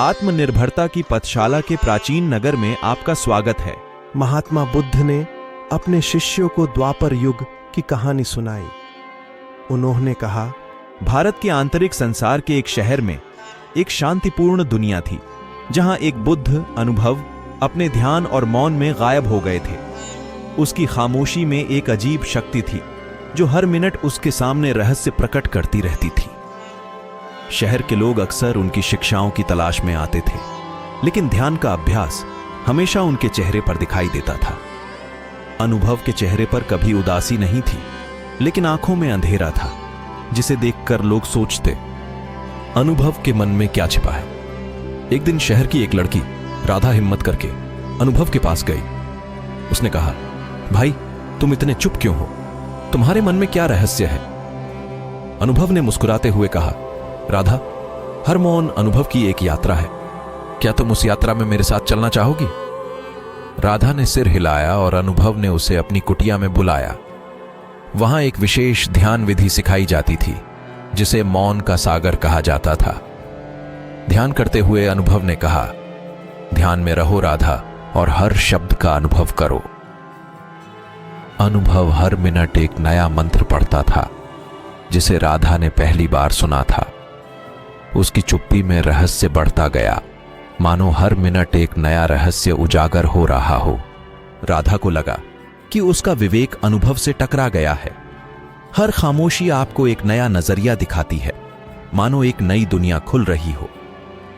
आत्मनिर्भरता की पथशाला के प्राचीन नगर में आपका स्वागत है। महात्मा बुद्ध ने अपने शिष्यों को द्वापर युग की कहानी सुनाई। उन्होंने कहा, भारत के आंतरिक संसार के एक शहर में एक शांतिपूर्ण दुनिया थी, जहां एक बुद्ध अनुभव अपने ध्यान और मौन में गायब हो गए थे। उसकी खामोशी में एक अजीब शक्ति थी जो हर मिनट उसके सामने रहस्य प्रकट करती रहती थी। शहर के लोग अक्सर उनकी शिक्षाओं की तलाश में आते थे, लेकिन ध्यान का अभ्यास हमेशा उनके चेहरे पर दिखाई देता था। अनुभव के चेहरे पर कभी उदासी नहीं थी, लेकिन आंखों में अंधेरा था, जिसे देखकर लोग सोचते, अनुभव के मन में क्या छिपा है। एक दिन शहर की एक लड़की राधा हिम्मत करके अनुभव के पास गई। उसने कहा, भाई, तुम इतने चुप क्यों हो? तुम्हारे मन में क्या रहस्य है? अनुभव ने मुस्कुराते हुए कहा, राधा, हर मौन अनुभव की एक यात्रा है। क्या तुम उस यात्रा में मेरे साथ चलना चाहोगी? राधा ने सिर हिलाया और अनुभव ने उसे अपनी कुटिया में बुलाया। वहां एक विशेष ध्यान विधि सिखाई जाती थी, जिसे मौन का सागर कहा जाता था। ध्यान करते हुए अनुभव ने कहा, ध्यान में रहो राधा, और हर शब्द का अनुभव करो। अनुभव हर मिनट एक नया मंत्र पढ़ता था, जिसे राधा ने पहली बार सुना था। उसकी चुप्पी में रहस्य बढ़ता गया, मानो हर मिनट एक नया रहस्य उजागर हो रहा हो। राधा को लगा कि उसका विवेक अनुभव से टकरा गया है। हर खामोशी आपको एक नया नजरिया दिखाती है, मानो एक नई दुनिया खुल रही हो।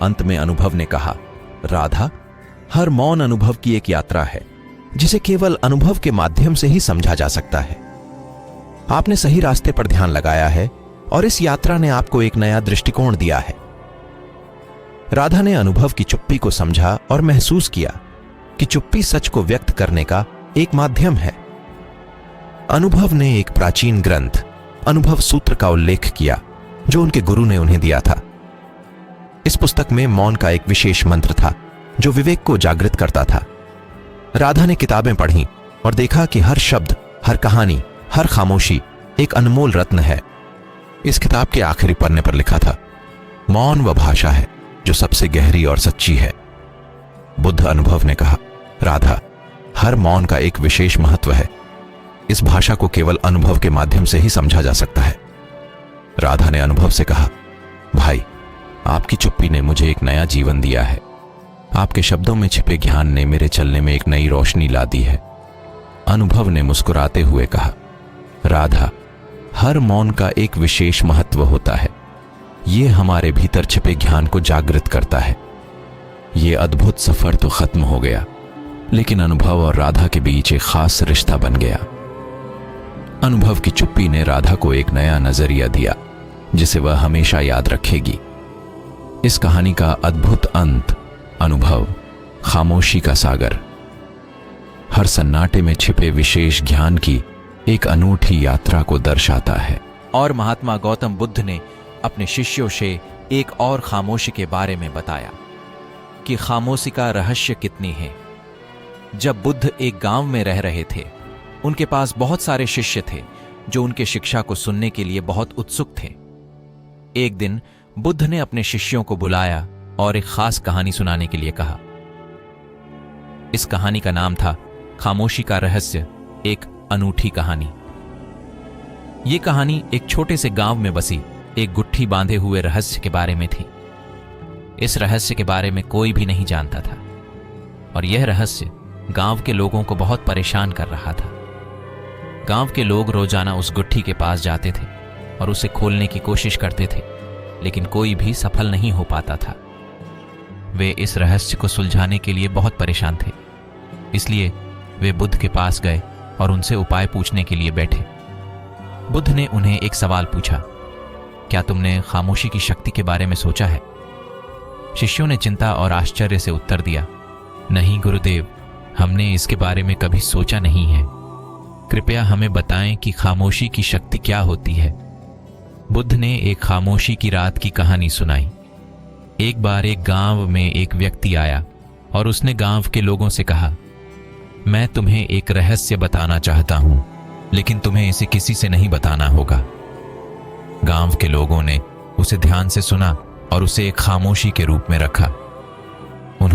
अंत में अनुभव ने कहा, राधा, हर मौन अनुभव की एक यात्रा है, जिसे केवल अनुभव के माध्यम से ही समझा जा सकता है। आपने सही रास्ते पर ध्यान लगाया है, और इस यात्रा ने आपको एक नया दृष्टिकोण दिया है। राधा ने अनुभव की चुप्पी को समझा और महसूस किया कि चुप्पी सच को व्यक्त करने का एक माध्यम है। अनुभव ने एक प्राचीन ग्रंथ, अनुभव सूत्र का उल्लेख किया, जो उनके गुरु ने उन्हें दिया था। इस पुस्तक में मौन का एक विशेष मंत्र था, जो विवेक को जागृत करता था। राधा ने किताबें पढ़ीं और देखा कि हर शब्द, हर कहानी, हर खामोशी एक अनमोल रत्न है। इस किताब के आखिरी पन्ने पर लिखा था, मौन वह भाषा है जो सबसे गहरी और सच्ची है। बुद्ध अनुभव ने कहा, राधा, हर मौन का एक विशेष महत्व है। इस भाषा को केवल अनुभव के माध्यम से ही समझा जा सकता है। राधा ने अनुभव से कहा, भाई, आपकी चुप्पी ने मुझे एक नया जीवन दिया है। आपके शब्दों में छिपे ज्ञान ने मेरे चलने में एक नई रोशनी ला दी है। अनुभव ने मुस्कुराते हुए कहा, राधा, हर मौन का एक विशेष महत्व होता है। ये हमारे भीतर छिपे ज्ञान को जागृत करता है। ये अद्भुत सफर तो खत्म हो गया, लेकिन अनुभव और राधा के बीच एक खास रिश्ता बन गया। अनुभव की चुप्पी ने राधा को एक नया नजरिया दिया, जिसे वह हमेशा याद रखेगी। इस कहानी का अद्भुत अंत, अनुभव, खामोशी का सागर, हर सन्नाटे में छिपे विशेष ज्ञान की एक अनूठी यात्रा को दर्शाता है। और महात्मा गौतम बुद्ध ने अपने शिष्यों से एक और खामोशी के बारे में बताया कि खामोशी का रहस्य कितनी है। जब बुद्ध एक गांव में रह रहे थे, उनके पास बहुत सारे शिष्य थे जो उनके शिक्षा को सुनने के लिए बहुत उत्सुक थे। एक दिन बुद्ध ने अपने शिष्यों को बुलाया और एक खास कहानी सुनाने के लिए कहा। इस कहानी का नाम था खामोशी का रहस्य, एक अनूठी कहानी। यह कहानी एक छोटे से गांव में बसी एक गुट्ठी बांधे हुए रहस्य के बारे में थी। इस रहस्य के बारे में कोई भी नहीं जानता था, और यह रहस्य गांव के लोगों को बहुत परेशान कर रहा था। गांव के लोग रोजाना उस गुट्ठी के पास जाते थे और उसे खोलने की कोशिश करते थे, लेकिन कोई भी सफल नहीं हो पाता था। वे इस रहस्य को सुलझाने के लिए बहुत परेशान थे, इसलिए वे बुद्ध के पास गए और उनसे उपाय पूछने के लिए बैठे। बुद्ध ने उन्हें एक सवाल पूछा, क्या तुमने खामोशी की शक्ति के बारे में सोचा है? शिष्यों ने चिंता और आश्चर्य से उत्तर दिया, नहीं गुरुदेव, हमने इसके बारे में कभी सोचा नहीं है। कृपया हमें बताएं कि खामोशी की शक्ति क्या होती है। बुद्ध ने एक खामोशी की रात की कहानी सुनाई। एक बार एक गांव में एक व्यक्ति आया और उसने गांव के लोगों से कहा, मैं तुम्हें एक रहस्य बताना चाहता हूं, लेकिन तुम्हें इसे किसी से नहीं बताना होगा। गांव के लोगों ने उसे ध्यान से सुना और उसे एक खामोशी के रूप में रखा।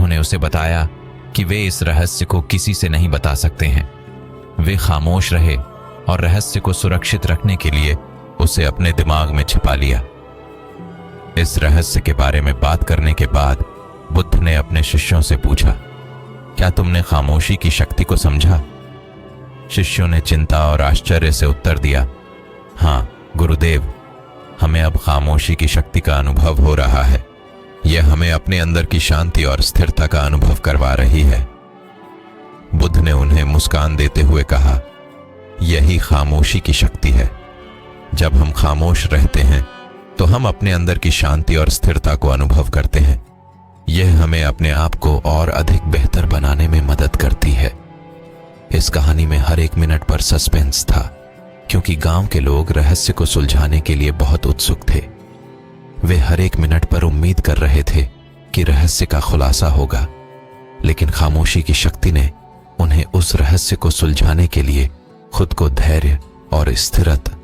उन्होंने उसे बताया कि वे इस रहस्य को किसी से नहीं बता सकते हैं। वे खामोश रहे और रहस्य को सुरक्षित रखने के लिए उसे अपने दिमाग में छिपा लिया। इस रहस्य के बारे में बात करने के बाद बुद्ध ने अपने शिष्यों से पूछा, क्या तुमने खामोशी की शक्ति को समझा? शिष्यों ने चिंता और आश्चर्य से उत्तर दिया, हाँ गुरुदेव, हमें अब खामोशी की शक्ति का अनुभव हो रहा है। यह हमें अपने अंदर की शांति और स्थिरता का अनुभव करवा रही है। बुद्ध ने उन्हें मुस्कान देते हुए कहा, यही खामोशी की शक्ति है। जब हम खामोश रहते हैं तो हम अपने अंदर की शांति और स्थिरता को अनुभव करते हैं। यह हमें अपने आप को और अधिक बेहतर बनाने में मदद करती है। इस कहानी में हर एक मिनट पर सस्पेंस था, क्योंकि गांव के लोग रहस्य को सुलझाने के लिए बहुत उत्सुक थे। वे हर एक मिनट पर उम्मीद कर रहे थे कि रहस्य का खुलासा होगा, लेकिन खामोशी की शक्ति ने उन्हें उस रहस्य को सुलझाने के लिए खुद को धैर्य और स्थिरता